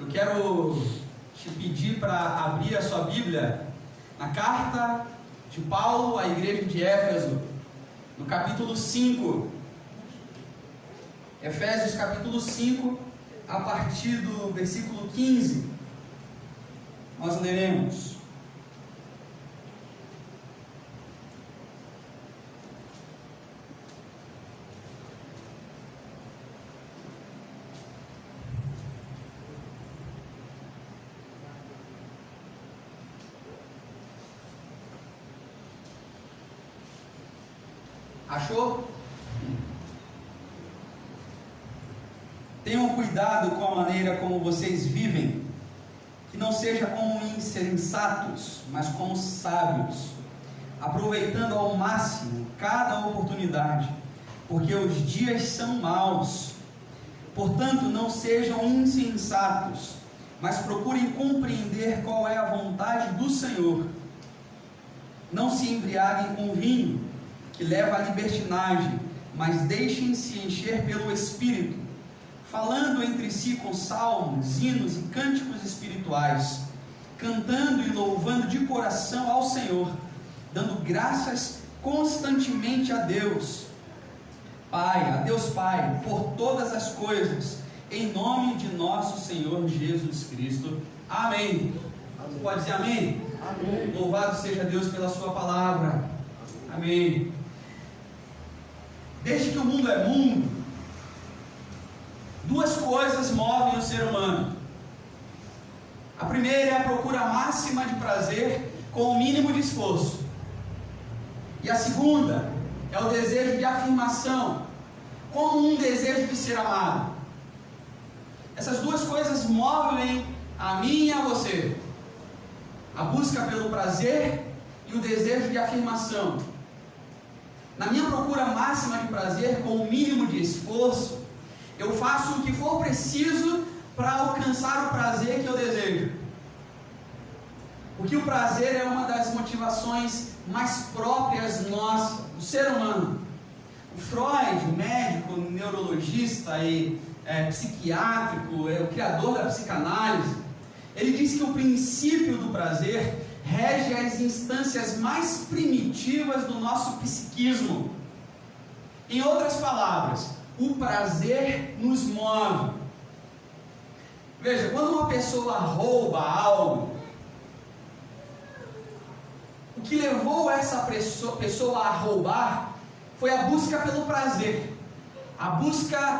Eu quero te pedir para abrir a sua Bíblia na carta de Paulo à igreja de Éfeso, no capítulo 5. Efésios capítulo 5, a partir do versículo 15. Nós leremos. Achou? Tenham cuidado com a maneira como vocês vivem, que não seja como insensatos, mas como sábios, aproveitando ao máximo cada oportunidade, porque os dias são maus. Portanto, não sejam insensatos, mas procurem compreender qual é a vontade do Senhor. Não se embriaguem com vinho, que leva à libertinagem, mas deixem-se encher pelo Espírito, falando entre si com salmos, hinos e cânticos espirituais, cantando e louvando de coração ao Senhor, dando graças constantemente a Deus Pai, por todas as coisas, em nome de nosso Senhor Jesus Cristo. Amém. Você pode dizer amém? Amém. Louvado seja Deus pela sua palavra. Amém. Desde que o mundo é mundo, duas coisas movem o ser humano. A primeira é a procura máxima de prazer com o mínimo de esforço. E a segunda é o desejo de afirmação, como um desejo de ser amado. Essas duas coisas movem a mim e a você. A busca pelo prazer e o desejo de afirmação. Na minha procura máxima de prazer, com o mínimo de esforço, eu faço o que for preciso para alcançar o prazer que eu desejo. Porque o prazer é uma das motivações mais próprias nossas, do ser humano. O Freud, médico, neurologista e psiquiátrico, o criador da psicanálise, ele diz que o princípio do prazer rege as instâncias mais primitivas do nosso psiquismo. Em outras palavras, o prazer nos move. Veja, quando uma pessoa rouba algo, o que levou essa pessoa a roubar foi a busca pelo prazer.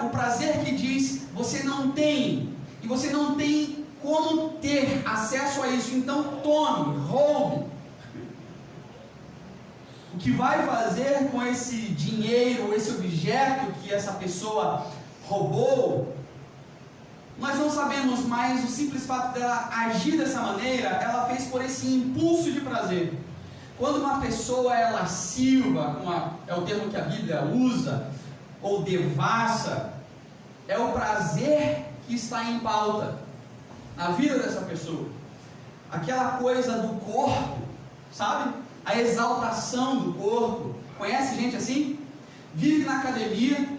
O prazer que diz, você não tem, e você não tem como ter acesso a isso, então tome, roube. O que vai fazer com esse dinheiro, esse objeto que essa pessoa roubou, nós não sabemos, mas o simples fato dela agir dessa maneira, ela fez por esse impulso de prazer. Quando uma pessoa é lasciva, é o termo que a Bíblia usa, ou devassa, é o prazer que está em pauta na vida dessa pessoa. Aquela coisa do corpo, sabe? A exaltação do corpo. Conhece gente assim? Vive na academia,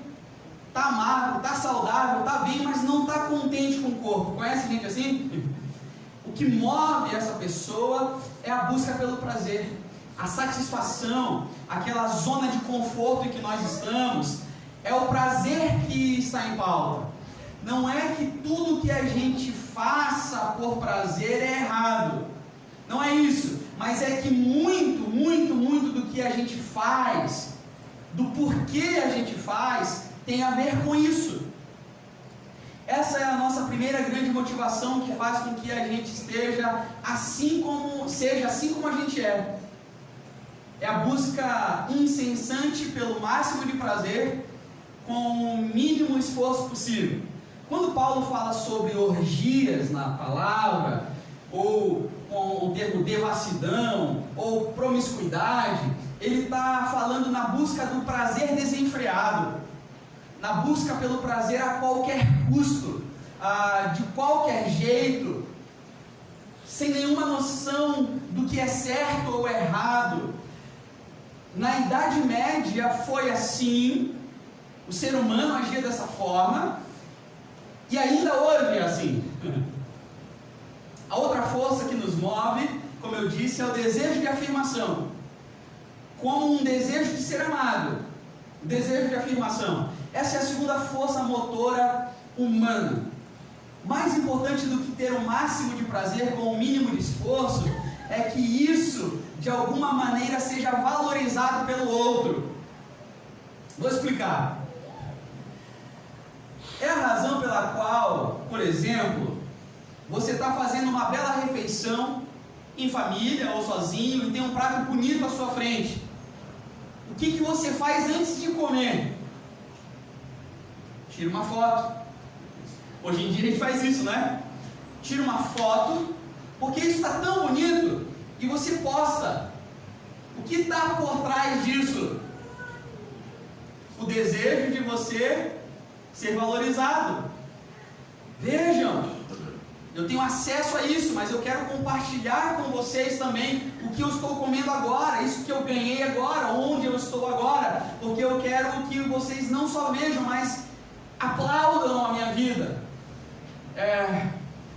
tá magro, tá saudável, tá bem, mas não tá contente com o corpo. Conhece gente assim? O que move essa pessoa é a busca pelo prazer, a satisfação, aquela zona de conforto em que nós estamos. É o prazer que está em pauta. Não é que tudo que a gente faça por prazer é errado. Não é isso. Mas é que muito do que a gente faz, do porquê a gente faz, tem a ver com isso. Essa é a nossa primeira grande motivação que faz com que a gente seja assim como a gente é. É a busca incessante pelo máximo de prazer com o mínimo esforço possível. Quando Paulo fala sobre orgias na palavra, ou com o termo devassidão, ou promiscuidade, ele está falando na busca do prazer desenfreado, na busca pelo prazer a qualquer custo, de qualquer jeito, sem nenhuma noção do que é certo ou errado. Na Idade Média foi assim, o ser humano agia dessa forma, e ainda hoje é assim. disse, é o desejo de afirmação, como um desejo de ser amado, o desejo de afirmação. Essa é a segunda força motora humana. Mais importante do que ter o máximo de prazer com o mínimo de esforço, é que isso, de alguma maneira, seja valorizado pelo outro. Vou explicar. É a razão pela qual, por exemplo, você está fazendo uma bela refeição em família ou sozinho e tem um prato bonito à sua frente. O que você faz antes de comer? Tira uma foto. Hoje em dia a gente faz isso, né? Tira uma foto, porque isso está tão bonito, e você posta. O que está por trás disso? O desejo de você ser valorizado. Vejam, eu tenho acesso a isso, mas eu quero compartilhar com vocês também o que eu estou comendo agora, isso que eu ganhei agora, onde eu estou agora, porque eu quero que vocês não só vejam, mas aplaudam a minha vida,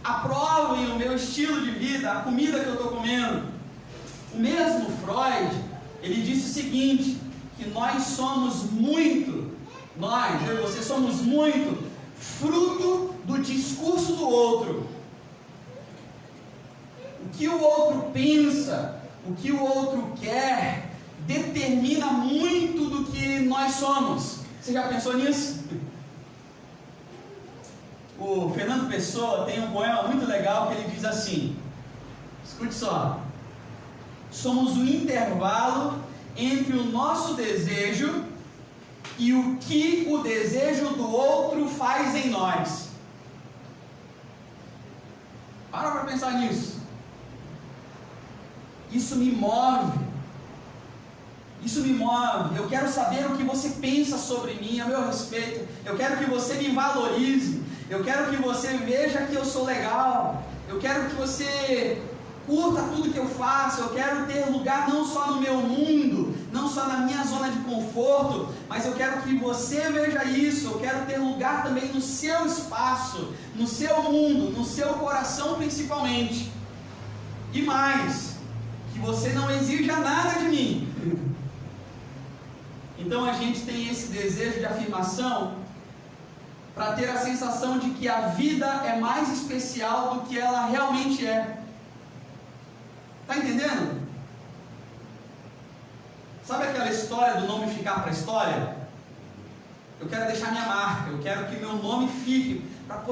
aprovem o meu estilo de vida, a comida que eu estou comendo. O mesmo Freud, ele disse o seguinte, que nós somos muito, eu e você somos muito fruto do discurso do outro. O que o outro pensa, o que o outro quer, determina muito do que nós somos. Você já pensou nisso? O Fernando Pessoa tem um poema muito legal que ele diz assim, escute só: somos o intervalo entre o nosso desejo e o que o desejo do outro faz em nós. Para pensar nisso. Isso me move. Isso me move. Eu quero saber o que você pensa sobre mim, a meu respeito. Eu quero que você me valorize. Eu quero que você veja que eu sou legal. Eu quero que você curta tudo que eu faço. Eu quero ter lugar não só no meu mundo, não só na minha zona de conforto, mas eu quero que você veja isso. Eu quero ter lugar também no seu espaço, no seu mundo, no seu coração principalmente. E mais, que você não exija nada de mim. Então a gente tem esse desejo de afirmação para ter a sensação de que a vida é mais especial do que ela realmente é. Está entendendo? Sabe aquela história do nome ficar para a história? Eu quero deixar minha marca, eu quero que meu nome fique para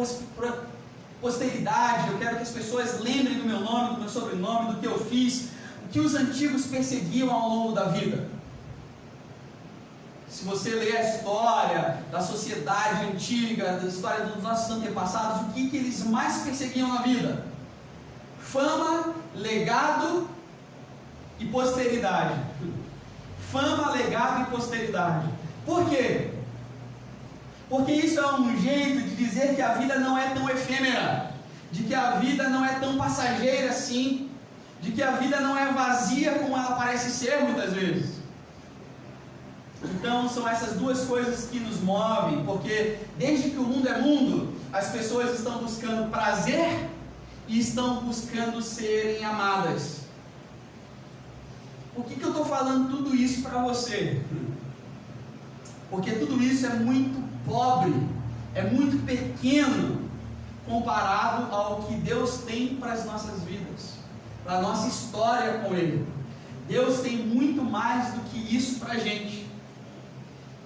posteridade, eu quero que as pessoas lembrem do meu nome, do meu sobrenome, do que eu fiz, o que os antigos perseguiam ao longo da vida. Se você ler a história da sociedade antiga, da história dos nossos antepassados, o que eles mais perseguiam na vida? Fama, legado e posteridade. Fama, legado e posteridade. Por quê? Porque isso é um jeito de dizer que a vida não é tão efêmera, de que a vida não é tão passageira assim, de que a vida não é vazia como ela parece ser muitas vezes. Então são essas duas coisas que nos movem, porque desde que o mundo é mundo, as pessoas estão buscando prazer e estão buscando serem amadas. Por que eu estou falando tudo isso para você? Porque tudo isso é muito pobre, é muito pequeno comparado ao que Deus tem para as nossas vidas, para a nossa história com Ele. Deus tem muito mais do que isso para a gente.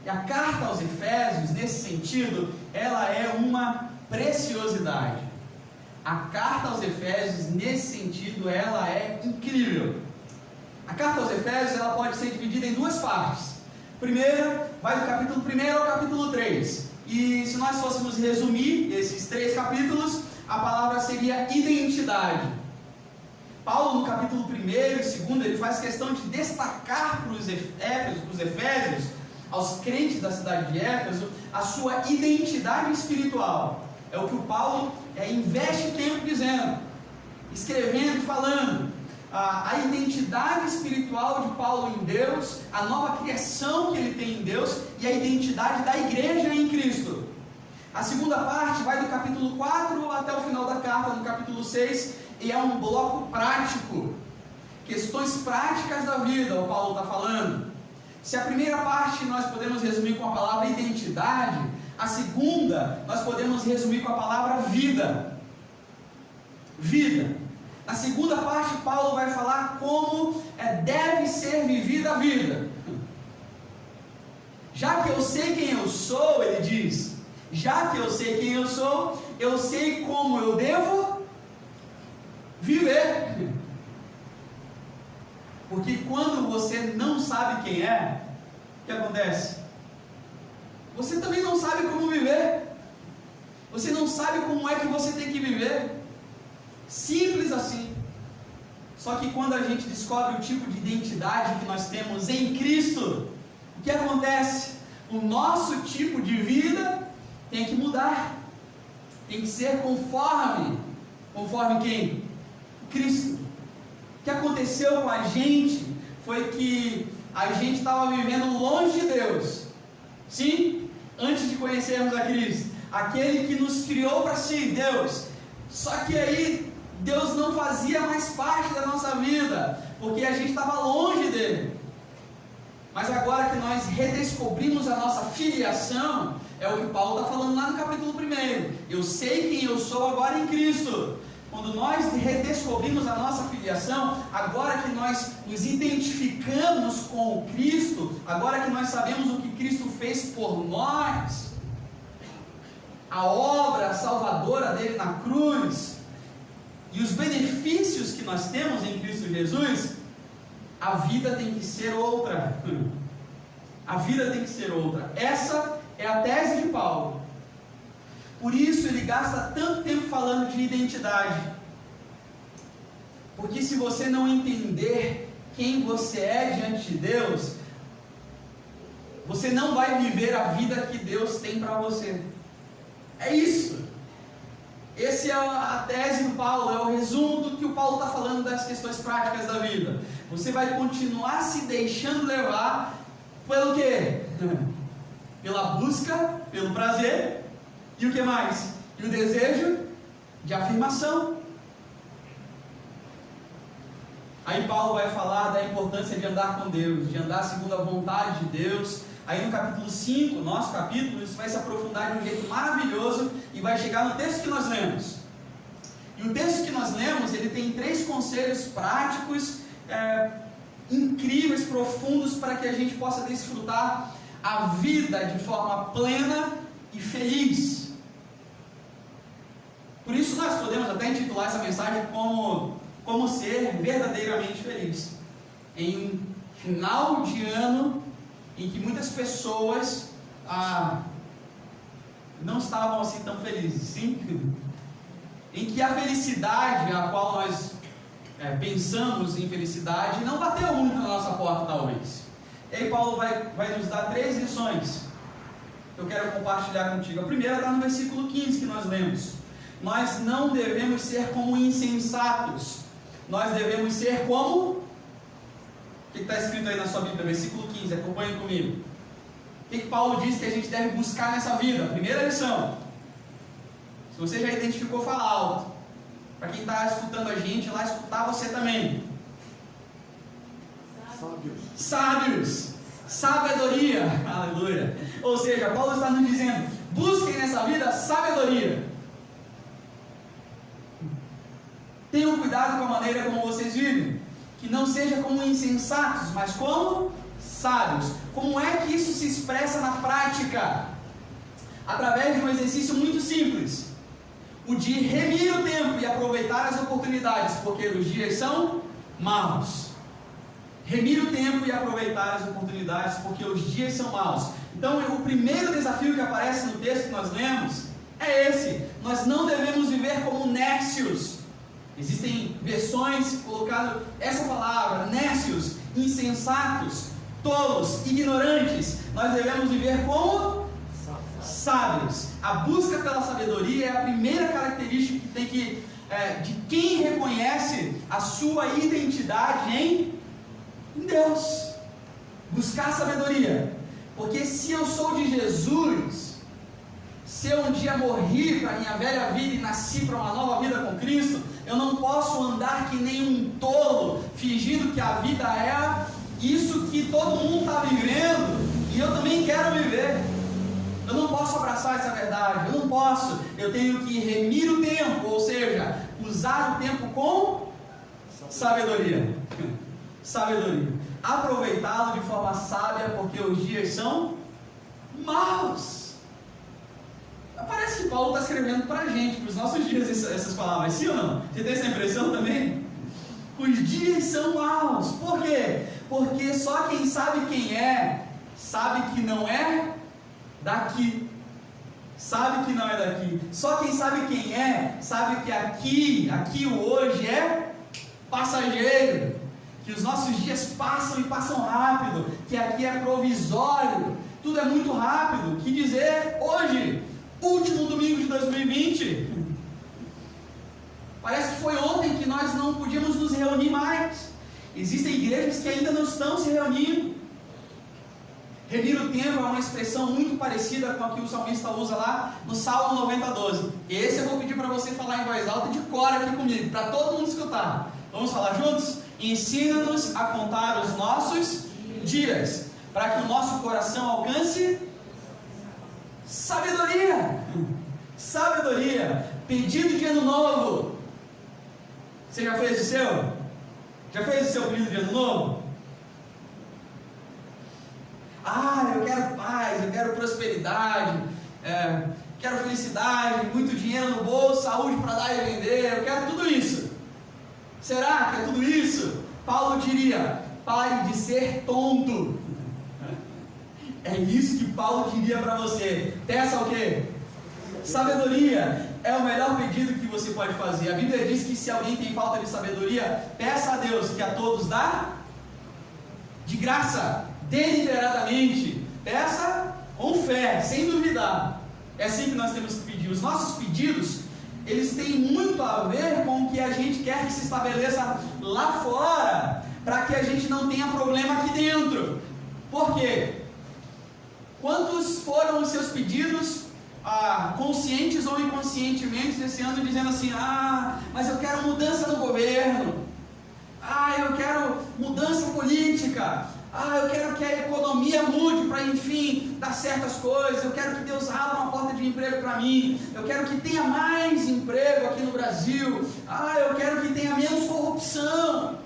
E a carta aos Efésios, nesse sentido, ela é uma preciosidade. A carta aos Efésios, nesse sentido, ela é incrível. A carta aos Efésios, ela pode ser dividida em duas partes. Primeira, vai do capítulo 1 ao capítulo 3. E se nós fôssemos resumir esses 3 capítulos, a palavra seria identidade. Paulo, no capítulo 1 e 2, ele faz questão de destacar para os Efésios, aos crentes da cidade de Éfeso, a sua identidade espiritual. É o que o Paulo investe tempo dizendo, escrevendo e falando. A identidade espiritual de Paulo em Deus, a nova criação que ele tem em Deus e a identidade da igreja em Cristo. A segunda parte vai do capítulo 4 até o final da carta, no capítulo 6, e é um bloco prático. questões práticas da vida, o Paulo está falando. Se a primeira parte nós podemos resumir com a palavra identidade, a segunda nós podemos resumir com a palavra vida. Vida. Na segunda parte, Paulo vai falar como deve ser vivida a vida. Já que eu sei quem eu sou, ele diz, já que eu sei quem eu sei como eu devo viver. Porque quando você não sabe quem é, o que acontece? Você também não sabe como viver. Você não sabe como é que você tem que viver. Simples assim. Só que quando a gente descobre o tipo de identidade que nós temos em Cristo, o que acontece? O nosso tipo de vida tem que mudar. Tem que ser conforme quem? Cristo. O que aconteceu com a gente foi que a gente estava vivendo longe de Deus. Sim, antes de conhecermos a Cristo. Aquele que nos criou para si, Deus. Só que aí Deus não fazia mais parte da nossa vida, porque a gente estava longe dele. Mas agora que nós redescobrimos a nossa filiação, é o que Paulo está falando lá no capítulo 1. Eu sei quem eu sou agora em Cristo. Quando nós redescobrimos a nossa filiação, agora que nós nos identificamos com Cristo, agora que nós sabemos o que Cristo fez por nós, a obra salvadora dele na cruz, e os benefícios que nós temos em Cristo Jesus, a vida tem que ser outra. A vida tem que ser outra. Essa é a tese de Paulo. Por isso ele gasta tanto tempo falando de identidade. Porque se você não entender quem você é diante de Deus, você não vai viver a vida que Deus tem para você. É isso. Essa é a tese do Paulo, é o resumo do que o Paulo está falando das questões práticas da vida. Você vai continuar se deixando levar pelo quê? Pela busca, pelo prazer, e o que mais? E o desejo de afirmação. Aí Paulo vai falar da importância de andar com Deus, de andar segundo a vontade de Deus. Aí no capítulo 5, nosso capítulo, isso vai se aprofundar de um jeito maravilhoso e vai chegar no texto que nós lemos. E o texto que nós lemos, ele tem 3 conselhos práticos, incríveis, profundos, para que a gente possa desfrutar a vida de forma plena e feliz. Por isso nós podemos até intitular essa mensagem como ser verdadeiramente feliz. Em um final de ano em que muitas pessoas não estavam assim tão felizes, sim? Em que a felicidade, a qual nós pensamos em felicidade, não bateu muito na nossa porta, talvez. E aí Paulo vai nos dar 3 lições que eu quero compartilhar contigo. A primeira está no versículo 15 que nós lemos. Nós não devemos ser como insensatos, nós devemos ser como... O que está escrito aí na sua Bíblia? Versículo 15, acompanhe comigo. O que Paulo diz que a gente deve buscar nessa vida? Primeira lição. Se você já identificou, fala alto. Para quem está escutando a gente lá, escutar você também. Sábios. Sabedoria. Aleluia. Ou seja, Paulo está nos dizendo, busquem nessa vida sabedoria. Tenham cuidado com a maneira como vocês vivem. Que não seja como insensatos, mas como sábios. Como é que isso se expressa na prática? Através de um exercício muito simples. O de remir o tempo e aproveitar as oportunidades, porque os dias são maus. Remir o tempo e aproveitar as oportunidades, porque os dias são maus. Então, o primeiro desafio que aparece no texto que nós lemos é esse. Nós não devemos viver como nécios. Existem versões colocando essa palavra, nécios, insensatos, tolos, ignorantes. Nós devemos viver como sábios. A busca pela sabedoria é a primeira característica que tem de quem reconhece a sua identidade em Deus. Buscar sabedoria. Porque se eu sou de Jesus, se eu um dia morri para a minha velha vida e nasci para uma nova vida com Cristo, Eu não posso andar que nem um tolo, fingindo que a vida é isso que todo mundo está vivendo e eu também quero viver. Eu não posso abraçar essa verdade, eu não posso. Eu tenho que remir o tempo, ou seja, usar o tempo com sabedoria. Sabedoria. Aproveitá-lo de forma sábia, porque os dias são maus. Parece que Paulo está escrevendo para a gente, para os nossos dias, essas palavras, sim ou não? Você tem essa impressão também? Os dias são maus. Por quê? Porque só quem sabe quem é, sabe que não é daqui. Sabe que não é daqui. Só quem sabe quem é, sabe que aqui o hoje é passageiro. Que os nossos dias passam e passam rápido. Que aqui é provisório. Tudo é muito rápido. Que dizer hoje, último domingo de 2020. Parece que foi ontem que nós não podíamos nos reunir mais. Existem igrejas que ainda não estão se reunindo. Remir o tempo é uma expressão muito parecida com a que o salmista usa lá no Salmo 90:12. Esse eu vou pedir para você falar em voz alta de cor aqui comigo, para todo mundo escutar. Vamos falar juntos? Ensina-nos a contar os nossos dias, para que o nosso coração alcance sabedoria. Sabedoria. Pedido de ano novo. Você já fez o seu? Já fez o seu pedido de ano novo? Eu quero paz, eu quero prosperidade, quero felicidade, muito dinheiro no bolso, saúde para dar e vender, eu quero tudo isso. Será que é tudo isso? Paulo diria, pare de ser tonto. É isso que Paulo diria para você. Peça o quê? Sabedoria. É o melhor pedido que você pode fazer. A Bíblia diz que se alguém tem falta de sabedoria, peça a Deus, que a todos dá de graça, deliberadamente. Peça com fé, sem duvidar. É assim que nós temos que pedir. Os nossos pedidos, eles têm muito a ver com o que a gente quer que se estabeleça lá fora, para que a gente não tenha problema aqui dentro. Por quê? Quantos foram os seus pedidos, conscientes ou inconscientemente, esse ano, dizendo assim: mas eu quero mudança no governo, eu quero mudança política, eu quero que a economia mude para, enfim, dar certas coisas, eu quero que Deus abra uma porta de emprego para mim, eu quero que tenha mais emprego aqui no Brasil, eu quero que tenha menos corrupção.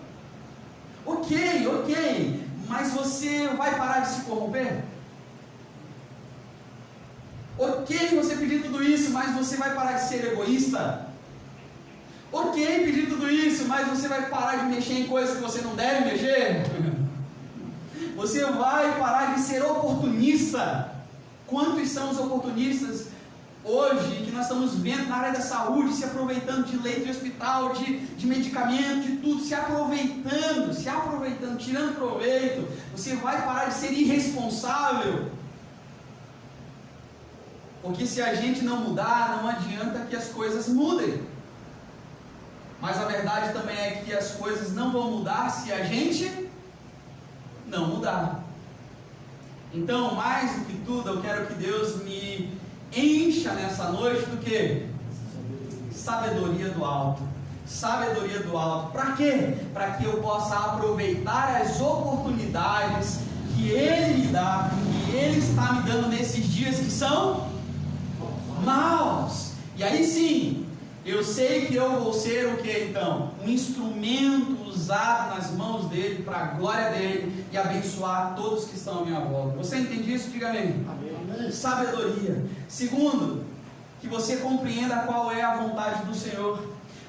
Ok, mas você vai parar de se corromper? Ok, você pedir tudo isso, mas você vai parar de ser egoísta? Ok, pedir tudo isso, mas você vai parar de mexer em coisas que você não deve mexer? Você vai parar de ser oportunista? Quantos são os oportunistas hoje que nós estamos vendo na área da saúde, se aproveitando de leito de hospital, de medicamento, de tudo, se aproveitando, tirando proveito? Você vai parar de ser irresponsável? Porque se a gente não mudar, não adianta que as coisas mudem. Mas a verdade também é que as coisas não vão mudar se a gente não mudar. Então, mais do que tudo, eu quero que Deus me encha nessa noite do que? Sabedoria do alto. Sabedoria do alto. Para quê? Para que eu possa aproveitar as oportunidades que Ele me dá, que Ele está me dando nesses dias que são maus. E aí sim, eu sei que eu vou ser o que então? Um instrumento usado nas mãos dele, para a glória dele, e abençoar todos que estão à minha volta. Você entende isso? Diga amém. Amém. Sabedoria. Segundo, que você compreenda qual é a vontade do Senhor.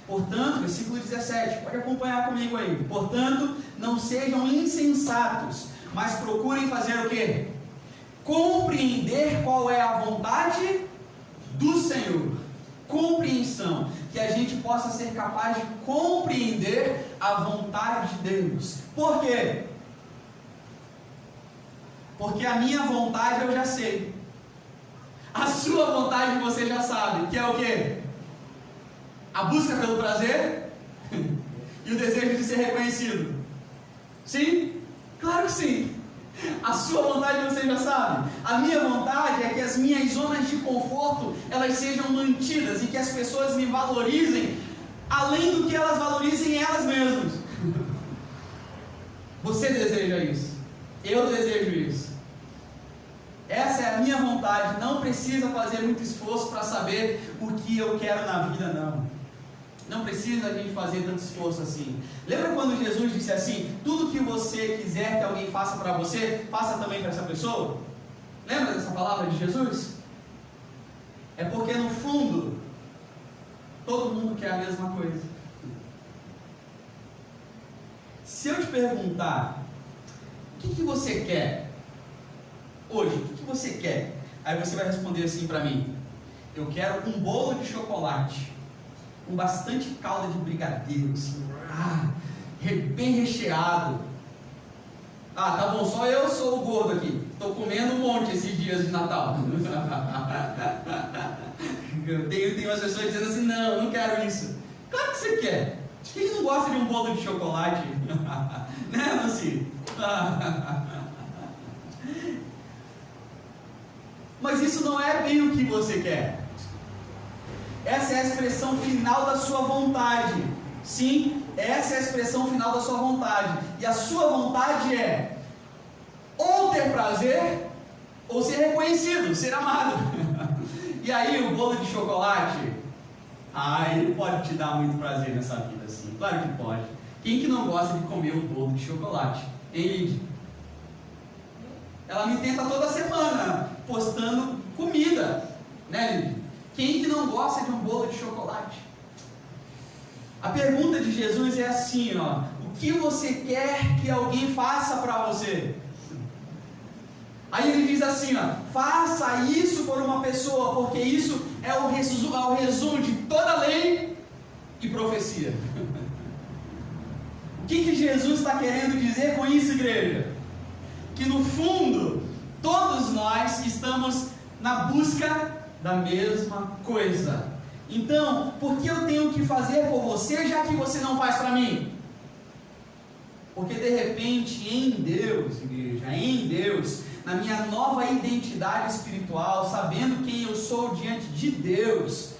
Portanto, versículo 17, pode acompanhar comigo aí. Portanto, não sejam insensatos, mas procurem fazer o quê? Compreender qual é a vontade do Senhor. Compreensão, que a gente possa ser capaz de compreender a vontade de Deus. Por quê? Porque a minha vontade eu já sei, a sua vontade você já sabe, que é o quê? A busca pelo prazer e o desejo de ser reconhecido. Sim? Claro que sim. A sua vontade você já sabe. A minha vontade é que as minhas zonas de conforto elas sejam mantidas e que as pessoas me valorizem além além do que elas valorizem elas mesmas. Você deseja isso? Eu desejo isso. Essa é a minha vontade. Não precisa fazer muito esforço para saber o que eu quero na vida, não. Não precisa a gente fazer tanto esforço assim. Lembra quando Jesus disse assim: tudo que você quiser que alguém faça para você, faça também para essa pessoa? Lembra dessa palavra de Jesus? É porque no fundo todo mundo quer a mesma coisa. Se eu te perguntar o que você quer hoje, o que você quer? Aí você vai responder assim para mim: eu quero um bolo de chocolate com bastante calda de brigadeiro, assim, bem recheado. Tá bom, só eu sou o gordo aqui, estou comendo um monte esses dias de Natal. Tem umas pessoas dizendo assim: não quero isso. Claro que você quer. Quem não gosta de um bolo de chocolate? Né, Nancy? Mas isso não é bem o que você quer. Essa é a expressão final da sua vontade. Sim, essa é a expressão final da sua vontade. E a sua vontade é ou ter prazer, ou ser reconhecido, ser amado. E aí o bolo de chocolate, ele pode te dar muito prazer nessa vida, sim. Claro que pode. Quem que não gosta de comer um bolo de chocolate? Hein, Lidy? Ela me tenta toda semana, postando comida, né, Lidy? Quem que não gosta de um bolo de chocolate? A pergunta de Jesus é assim, o que você quer que alguém faça para você? Aí ele diz assim, faça isso por uma pessoa, porque isso é o resumo de toda a lei e profecia. O que Jesus está querendo dizer com isso, igreja? Que no fundo, todos nós estamos na busca da mesma coisa. Então, por que eu tenho que fazer por você, já que você não faz para mim? Porque de repente, em Deus, igreja, em Deus, na minha nova identidade espiritual, sabendo quem eu sou diante de Deus,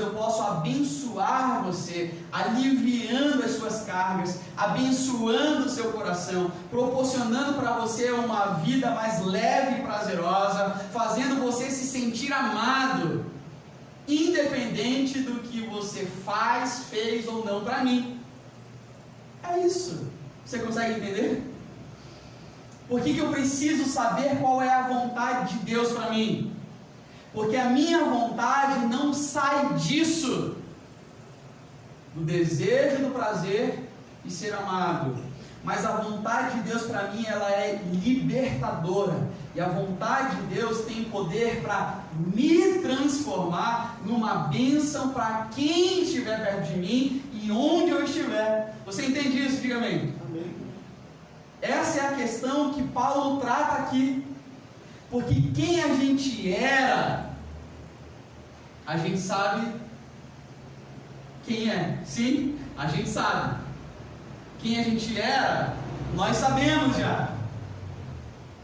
eu posso abençoar você, aliviando as suas cargas, abençoando o seu coração, proporcionando para você uma vida mais leve e prazerosa, fazendo você se sentir amado, independente do que você faz, fez ou não para mim. É isso. Você consegue entender? Por que eu preciso saber qual é a vontade de Deus para mim? Porque a minha vontade não sai disso, do desejo, do prazer e ser amado. Mas a vontade de Deus para mim, ela é libertadora. E a vontade de Deus tem poder para me transformar numa bênção para quem estiver perto de mim e onde eu estiver. Você entende isso? Diga amém. Amém. Essa é a questão que Paulo trata aqui. Porque quem a gente era, a gente sabe quem é. Sim, a gente sabe. Quem a gente era, nós sabemos já.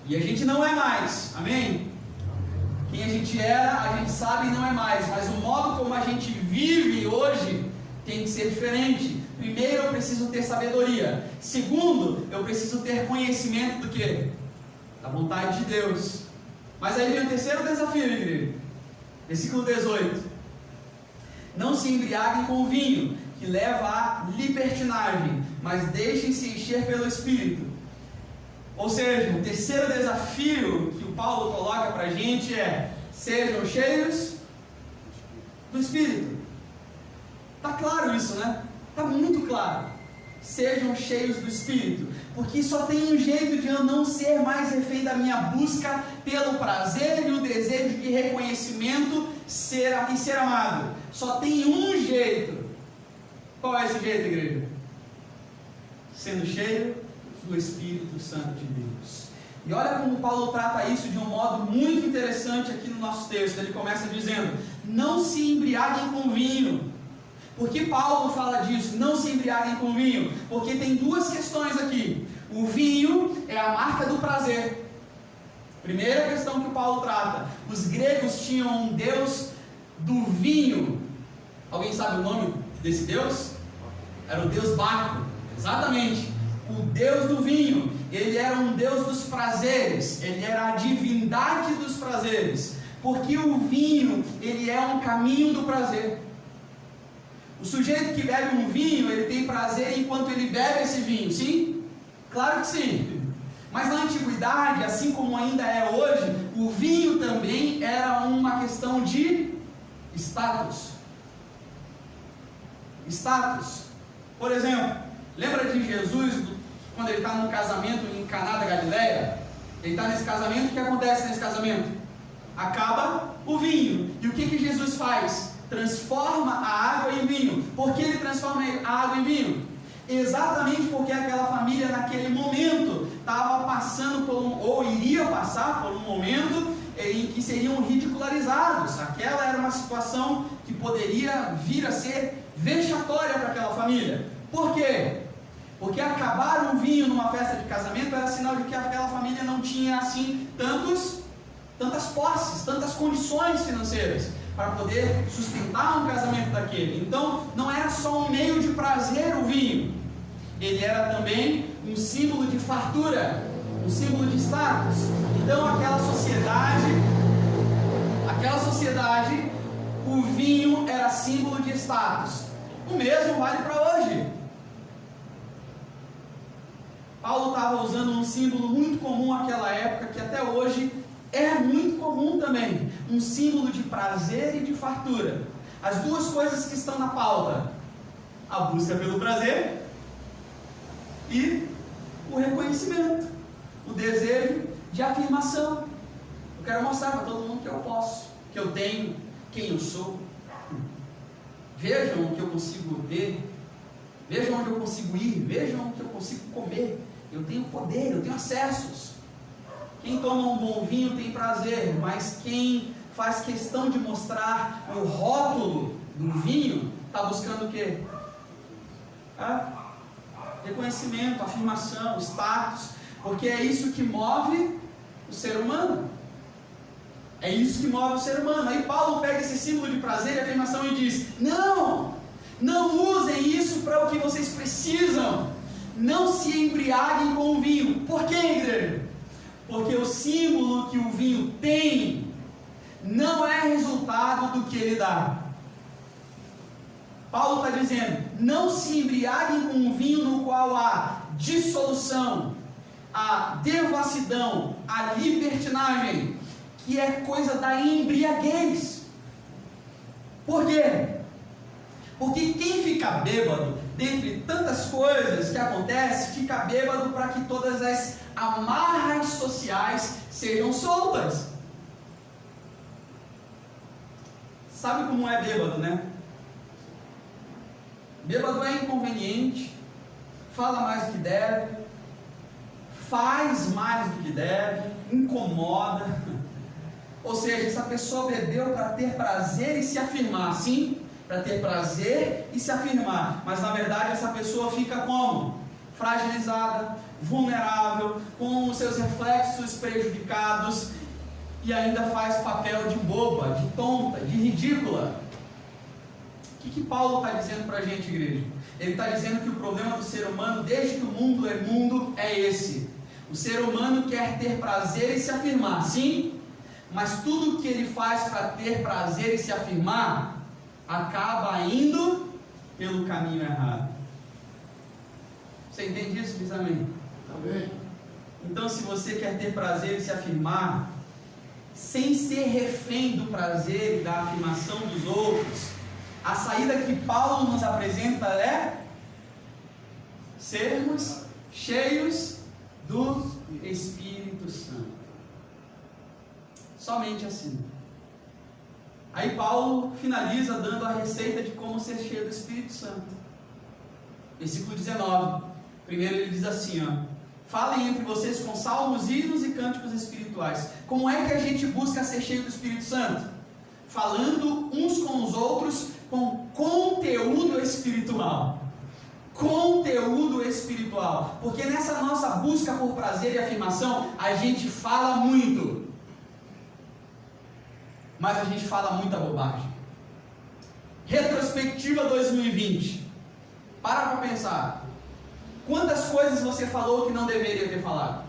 E a gente não é mais. Amém? Quem a gente era, a gente sabe e não é mais. Mas o modo como a gente vive hoje tem que ser diferente. Primeiro, eu preciso ter sabedoria. Segundo, eu preciso ter conhecimento do quê? Da vontade de Deus. Mas aí vem o terceiro desafio, igreja. Versículo 18. Não se embriaguem com vinho, que leva à libertinagem, mas deixem-se encher pelo Espírito. Ou seja, o terceiro desafio que o Paulo coloca para a gente é: sejam cheios do Espírito. Está claro isso, né? Está muito claro. Sejam cheios do Espírito, porque só tem um jeito de eu não ser mais refém da minha busca pelo prazer e o desejo de reconhecimento e ser amado. Só tem um jeito. Qual é esse jeito, igreja? Sendo cheio do Espírito Santo de Deus. E olha como Paulo trata isso de um modo muito interessante aqui no nosso texto. Ele começa dizendo: não se embriaguem com vinho. Por que Paulo fala disso? Não se embriaguem com vinho. Porque tem duas questões aqui. O vinho é a marca do prazer. Primeira questão que o Paulo trata. Os gregos tinham um deus do vinho. Alguém sabe o nome desse Deus? Era o Deus Baco, exatamente, o Deus do vinho. Ele era um Deus dos prazeres, ele era a divindade dos prazeres, porque o vinho, ele é um caminho do prazer. O sujeito que bebe um vinho, ele tem prazer enquanto ele bebe esse vinho, sim? Claro que sim. Mas na antiguidade, assim como ainda é hoje, o vinho também era uma questão de status. Status. Por exemplo, lembra de Jesus, quando ele está num casamento em Caná da Galileia? Ele está nesse casamento, o que acontece nesse casamento? Acaba o vinho. E o que Jesus faz? Transforma a água em vinho. Por que ele transforma a água em vinho? Exatamente porque aquela família naquele momento estava passando por ou iria passar por um momento em que seriam ridicularizados. Aquela era uma situação que poderia vir a ser vexatória para aquela família. Por quê? Porque acabar um vinho numa festa de casamento era sinal de que aquela família não tinha assim tantas posses, tantas condições financeiras para poder sustentar um casamento daquele. Então não era só um meio de prazer o vinho, ele era também um símbolo de fartura, um símbolo de status. Então aquela sociedade, o vinho era símbolo de status. O mesmo vale para hoje. Paulo estava usando um símbolo muito comum naquela época, que até hoje é muito comum também, um símbolo de prazer e de fartura. As duas coisas que estão na pauta: a busca pelo prazer e o reconhecimento, o desejo de afirmação. Eu quero mostrar para todo mundo que eu posso, que eu tenho, quem eu sou. Vejam o que eu consigo ver, vejam onde eu consigo ir, vejam o que eu consigo comer. Eu tenho poder, eu tenho acessos. Quem toma um bom vinho tem prazer, mas quem faz questão de mostrar o rótulo do vinho está buscando o quê? Reconhecimento, afirmação, status, porque é isso que move o ser humano. É isso que move o ser humano. Aí Paulo pega esse símbolo de prazer e afirmação e diz: não usem isso para o que vocês precisam. Não se embriaguem com o vinho. Por quê, igreja? Porque o símbolo que o vinho tem não é resultado do que ele dá. Paulo está dizendo: não se embriaguem com um vinho no qual há dissolução, a devassidão, a libertinagem, que é coisa da embriaguez. Por quê? Porque quem fica bêbado, dentre tantas coisas que acontecem, fica bêbado para que todas as amarras sociais sejam soltas. Sabe como é bêbado, né? Bêbado é inconveniente, fala mais do que deve, faz mais do que deve, incomoda. Ou seja, essa pessoa bebeu para ter prazer e se afirmar, sim? Para ter prazer e se afirmar, mas na verdade essa pessoa fica como? Fragilizada, vulnerável, com os seus reflexos prejudicados e ainda faz papel de boba, de tonta, de ridícula. O que Paulo está dizendo para a gente, igreja? Ele está dizendo que o problema do ser humano, desde que o mundo é esse: o ser humano quer ter prazer e se afirmar, sim, mas tudo que ele faz para ter prazer e se afirmar acaba indo pelo caminho errado. Você entende isso? Diz amém. Amém. Então, se você quer ter prazer e se afirmar, sem ser refém do prazer e da afirmação dos outros, a saída que Paulo nos apresenta é sermos cheios do Espírito Santo. Somente assim. Aí Paulo finaliza dando a receita de como ser cheio do Espírito Santo. Versículo 19. Primeiro ele diz assim, falem entre vocês com salmos, hinos e cânticos espirituais. Como é que a gente busca ser cheio do Espírito Santo? Falando uns com os outros com conteúdo espiritual. Conteúdo espiritual. Porque nessa nossa busca por prazer e afirmação, a gente fala muito, mas a gente fala muita bobagem. Retrospectiva 2020. Para pensar. Quantas coisas você falou que não deveria ter falado?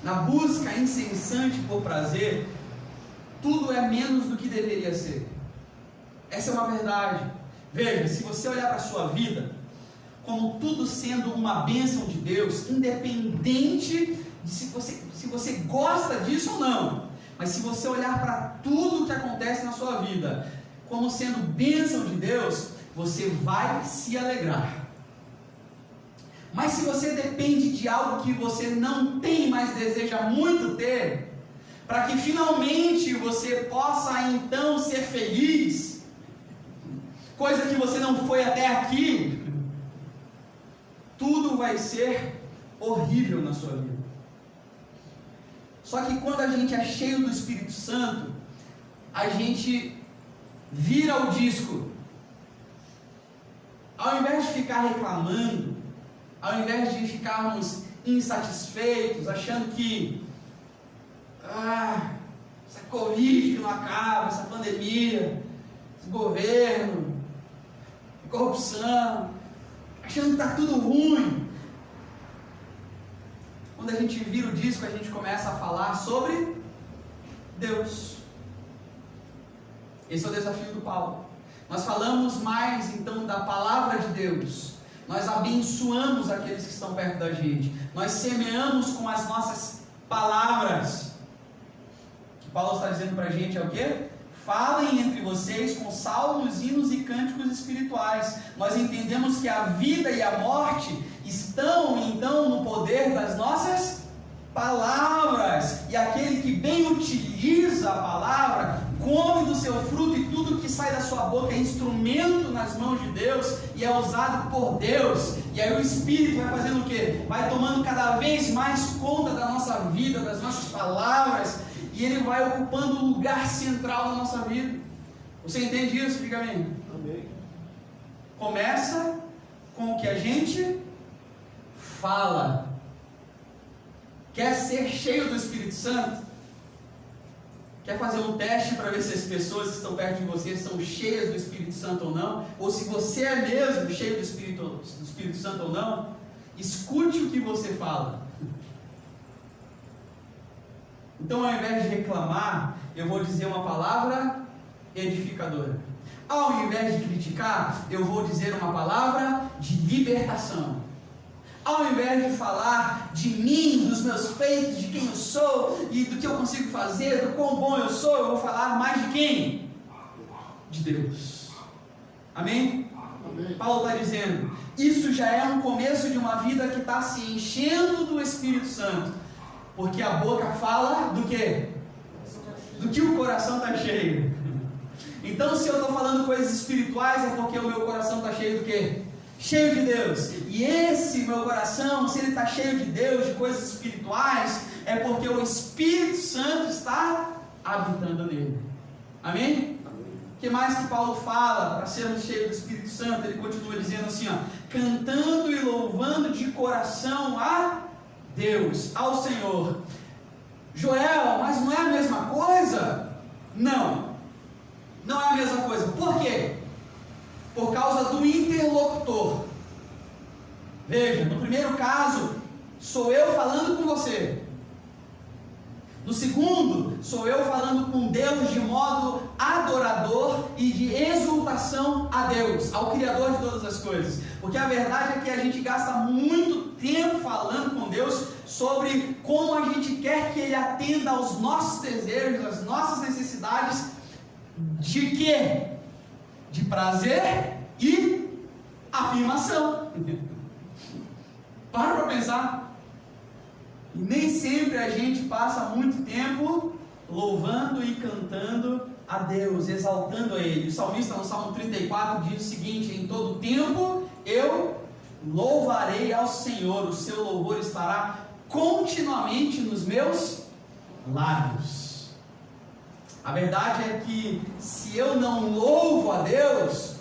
Na busca incessante por prazer, tudo é menos do que deveria ser. Essa é uma verdade. Veja, se você olhar para a sua vida, como tudo sendo uma bênção de Deus, independente de se você gosta disso ou não, mas se você olhar para tudo que acontece na sua vida, como sendo bênção de Deus, você vai se alegrar. Mas se você depende de algo que você não tem, mas deseja muito ter, para que finalmente você possa então ser feliz, coisa que você não foi até aqui, tudo vai ser horrível na sua vida. Só que quando a gente é cheio do Espírito Santo, a gente vira o disco. Ao invés de ficar reclamando, ao invés de ficarmos insatisfeitos, achando que essa Covid que não acaba, essa pandemia, esse governo, corrupção, achando que está tudo ruim. Quando a gente vira o disco, a gente começa a falar sobre Deus. Esse é o desafio do Paulo. Nós falamos mais então da palavra de Deus. Nós abençoamos aqueles que estão perto da gente. Nós semeamos com as nossas palavras. O que Paulo está dizendo para a gente é o quê? Falem entre vocês com salmos, hinos e cânticos espirituais. Nós entendemos que a vida e a morte estão então no poder das nossas palavras. E aquele que bem utiliza a palavra, come do seu fruto, e tudo que sai da sua boca é instrumento nas mãos de Deus e é usado por Deus. E aí o Espírito vai fazendo o quê? Vai tomando cada vez mais conta da nossa vida, das nossas palavras, e ele vai ocupando o lugar central da nossa vida. Você entende isso? Diga amém. Amém. Começa com o que a gente fala. Quer ser cheio do Espírito Santo? Quer fazer um teste para ver se as pessoas que estão perto de você são cheias do Espírito Santo ou não? Ou se você é mesmo cheio do Espírito Santo ou não? Escute o que você fala. Então, ao invés de reclamar, eu vou dizer uma palavra edificadora. Ao invés de criticar, eu vou dizer uma palavra de libertação. Ao invés de falar de mim, dos meus feitos, de quem eu sou e do que eu consigo fazer, do quão bom eu sou, eu vou falar mais de quem? De Deus. Amém? Amém. Paulo está dizendo, isso já é um começo de uma vida que está se enchendo do Espírito Santo, porque a boca fala do quê? Do que o coração está cheio. Então, se eu estou falando coisas espirituais, é porque o meu coração está cheio do quê? Cheio de Deus. E esse meu coração, se ele está cheio de Deus, de coisas espirituais, é porque o Espírito Santo está habitando nele. Amém? O que mais que Paulo fala para sermos cheios do Espírito Santo? Ele continua dizendo assim, cantando e louvando de coração a Deus, ao Senhor. Joel, mas não é a mesma coisa? Não é a mesma coisa. Por quê? Por causa do interlocutor. Veja, no primeiro caso, sou eu falando com você. No segundo, sou eu falando com Deus de modo adorador e de exultação a Deus, ao Criador de todas as coisas. Porque a verdade é que a gente gasta muito tempo falando com Deus sobre como a gente quer que Ele atenda aos nossos desejos, às nossas necessidades. De quê? De prazer e afirmação. Para pensar. E nem sempre a gente passa muito tempo louvando e cantando a Deus, exaltando a Ele. O salmista no Salmo 34 diz o seguinte: em todo tempo eu louvarei ao Senhor, o seu louvor estará continuamente nos meus lábios. A verdade é que se eu não louvo a Deus,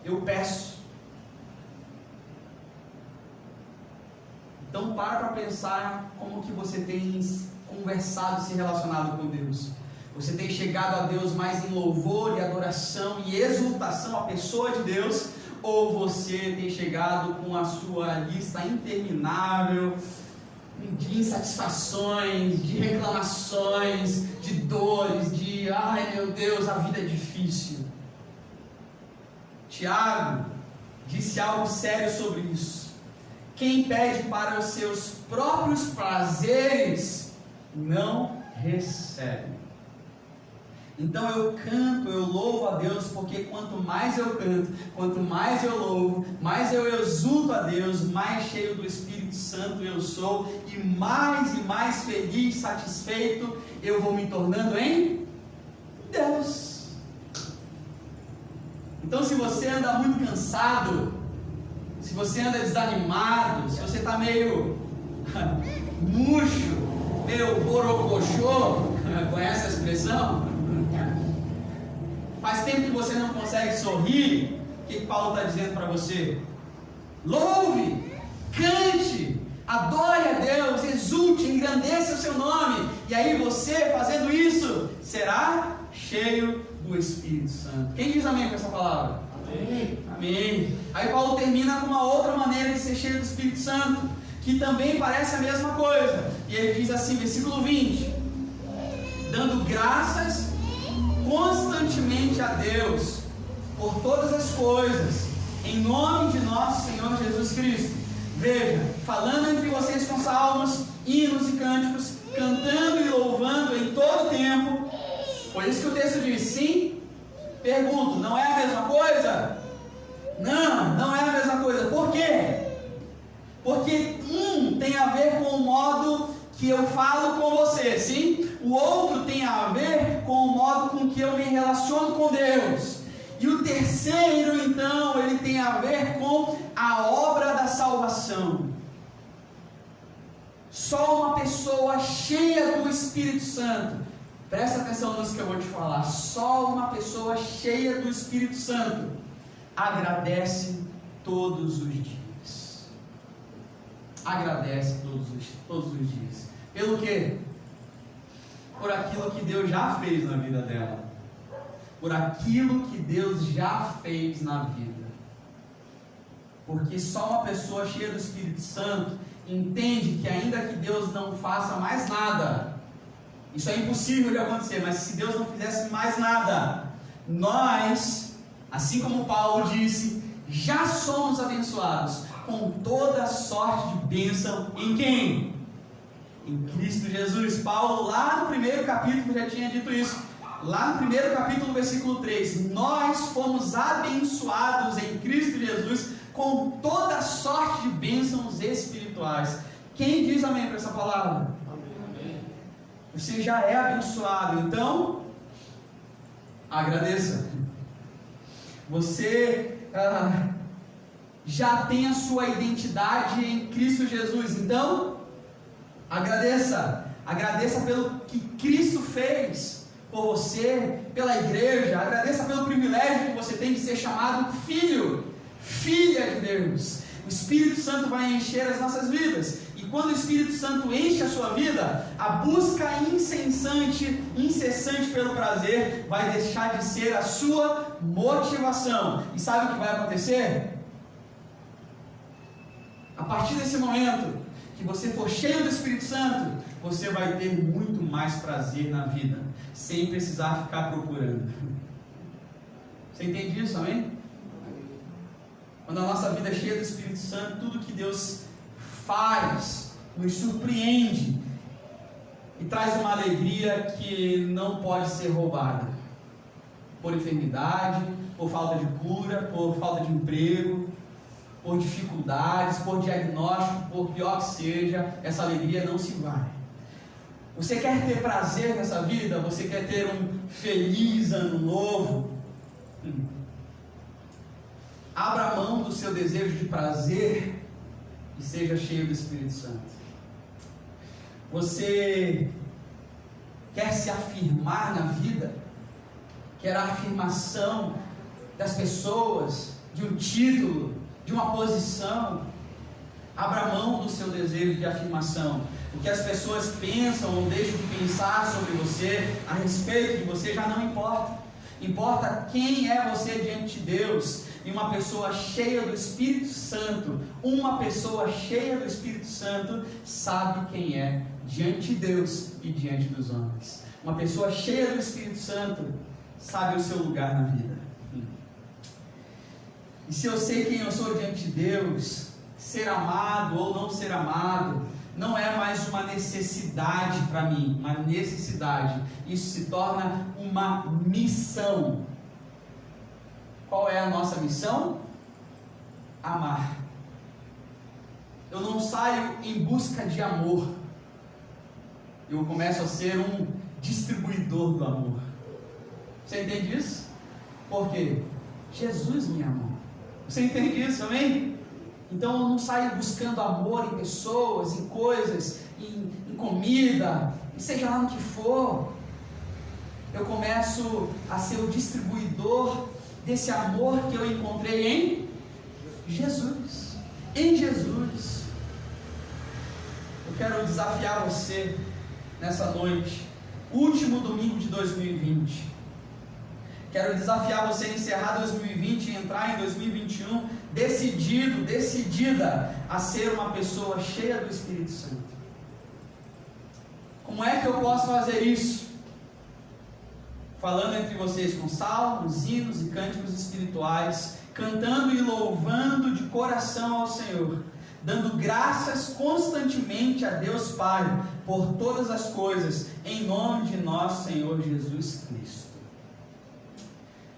eu peço. Então para pensar como que você tem conversado, se relacionado com Deus. Você tem chegado a Deus mais em louvor e adoração e exultação à pessoa de Deus? Ou você tem chegado com a sua lista interminável de insatisfações, de reclamações, de dores, de ai meu Deus, a vida é difícil? Tiago disse algo sério sobre isso. Quem pede para os seus próprios prazeres não recebe. Então eu canto, eu louvo a Deus, porque quanto mais eu canto, quanto mais eu louvo, mais eu exulto a Deus, mais cheio do Espírito Santo eu sou, e mais feliz, satisfeito eu vou me tornando em Deus. Então, se você anda muito cansado, se você anda desanimado, se você está meio murcho, meio borocochô, conhece a expressão? Faz tempo que você não consegue sorrir. O que Paulo está dizendo para você? Louve, cante, adore a Deus, exulte, engrandeça o seu nome. E aí você, fazendo isso, será cheio do Espírito Santo. Quem diz amém com essa palavra? Amém. Amém. Aí Paulo termina com uma outra maneira de ser cheio do Espírito Santo, que também parece a mesma coisa. E ele diz assim, versículo 20: dando graças constantemente a Deus por todas as coisas, em nome de nosso Senhor Jesus Cristo. Veja, falando entre vocês com salmos, hinos e cânticos, cantando e louvando em todo tempo. Foi isso que o texto diz, sim? Pergunto, não é a mesma coisa? Não, não é a mesma coisa. Por quê? Porque um tem a ver com o modo que eu falo com você, sim? O outro tem a ver com o modo com que eu me relaciono com Deus. E o terceiro, então, ele tem a ver com a obra da salvação. Só uma pessoa cheia do Espírito Santo, presta atenção nisso que eu vou te falar, só uma pessoa cheia do Espírito Santo agradece todos os dias. Agradece todos os dias. Pelo quê? Por aquilo que Deus já fez na vida dela. Por aquilo que Deus já fez na vida. Porque só uma pessoa cheia do Espírito Santo entende que ainda que Deus não faça mais nada, isso é impossível de acontecer, mas se Deus não fizesse mais nada, nós, assim como Paulo disse, já somos abençoados com toda sorte de bênção em quem? Em Cristo Jesus. Paulo lá no primeiro capítulo já tinha dito isso. Lá no primeiro capítulo, versículo 3, nós fomos abençoados em Cristo Jesus com toda sorte de bênçãos espirituais. Quem diz amém para essa palavra? Amém. Você já é abençoado, então agradeça. Você já tem a sua identidade em Cristo Jesus, então agradeça. Agradeça pelo que Cristo fez por você, pela igreja. Agradeça pelo privilégio que você tem de ser chamado filho, filha de Deus. O Espírito Santo vai encher as nossas vidas, e quando o Espírito Santo enche a sua vida, a busca incessante pelo prazer vai deixar de ser a sua motivação. E sabe o que vai acontecer? A partir desse momento que você for cheio do Espírito Santo, você vai ter muito mais prazer na vida, sem precisar ficar procurando. Você entende isso, amém? Quando a nossa vida é cheia do Espírito Santo, tudo que Deus faz nos surpreende e traz uma alegria que não pode ser roubada por enfermidade, por falta de cura, por falta de emprego, por dificuldades, por diagnóstico, por pior que seja, essa alegria não se vai. Você quer ter prazer nessa vida? Você quer ter um feliz ano novo? Abra mão do seu desejo de prazer e seja cheio do Espírito Santo. Você quer se afirmar na vida? Quer a afirmação das pessoas, de um título, de uma posição? Abra mão do seu desejo de afirmação. O que as pessoas pensam ou deixam de pensar sobre você, a respeito de você, já não importa. Importa quem é você diante de Deus. E uma pessoa cheia do Espírito Santo, sabe quem é diante de Deus e diante dos homens. Uma pessoa cheia do Espírito Santo sabe o seu lugar na vida. E se eu sei quem eu sou diante de Deus, ser amado ou não ser amado não é mais uma necessidade para mim, uma necessidade. Isso se torna uma missão. Qual é a nossa missão? Amar. Eu não saio em busca de amor. Eu começo a ser um distribuidor do amor. Você entende isso? Por quê? Jesus me amou. Você entende isso, amém? Então eu não saio buscando amor em pessoas, em coisas, em comida, seja lá no que for. Eu começo a ser o distribuidor desse amor que eu encontrei em Jesus. Em Jesus. Eu quero desafiar você nessa noite, último domingo de 2020. Quero desafiar você a encerrar 2020 e entrar em 2021 decidida a ser uma pessoa cheia do Espírito Santo. Como é que eu posso fazer isso? Falando entre vocês com salmos, hinos e cânticos espirituais, cantando e louvando de coração ao Senhor, dando graças constantemente a Deus Pai por todas as coisas, em nome de nosso Senhor Jesus Cristo.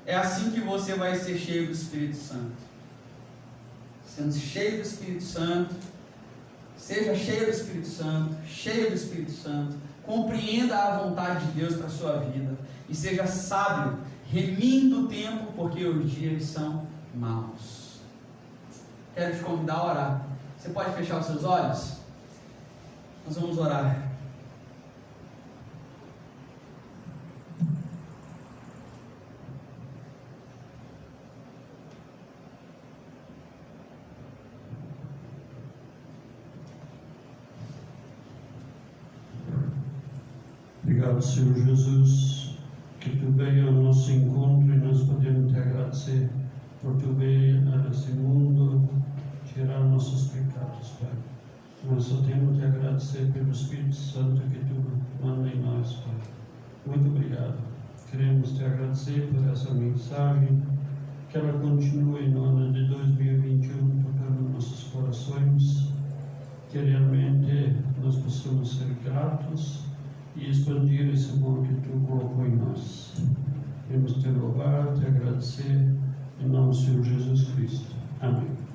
É assim que você vai ser cheio do Espírito Santo. Sendo cheio do Espírito Santo, seja cheio do Espírito Santo, cheio do Espírito Santo, compreenda a vontade de Deus para a sua vida e seja sábio, remindo o tempo, porque os dias são maus. Quero te convidar a orar. Você pode fechar os seus olhos? Nós vamos orar. Obrigado, Senhor Jesus, que Tu veio ao nosso encontro e nós podemos te agradecer por Tu veio a esse mundo tirar nossos pecados, Pai. Nós só temos que agradecer pelo Espírito Santo que Tu manda em nós, Pai. Muito obrigado. Queremos te agradecer por essa mensagem, que ela continue no ano de 2021 tocando nossos corações, que realmente nós possamos ser gratos e expandir esse amor que Tu colocou em nós. Queremos te louvar, te agradecer, em nome do Senhor Jesus.